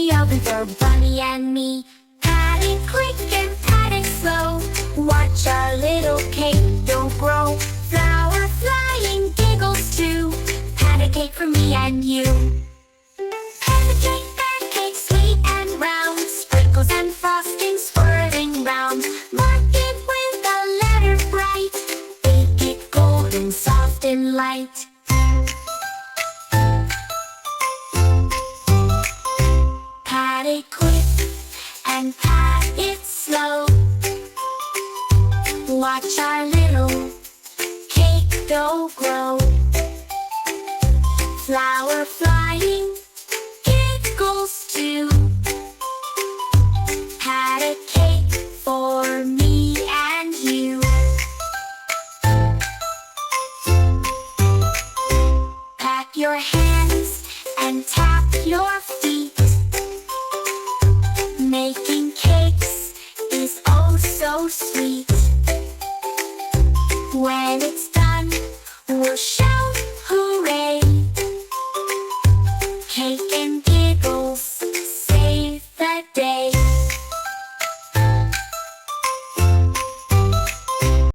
the oven for Bunny and me. Pat it quick and pat it slow. Watch our little cake dough grow. Flour flying, giggles too. Pat a cake for me and you. PatACakePatACake, sweet and round. Sprinkles and frosting swirling round. Mark it with a letter bright. Bake it golden, soft and light. Pat it quick and pat it slow. Watch our little cake dough grow. Flour flying, giggles too. Pat a cake for me and you. Pat your hands and tap your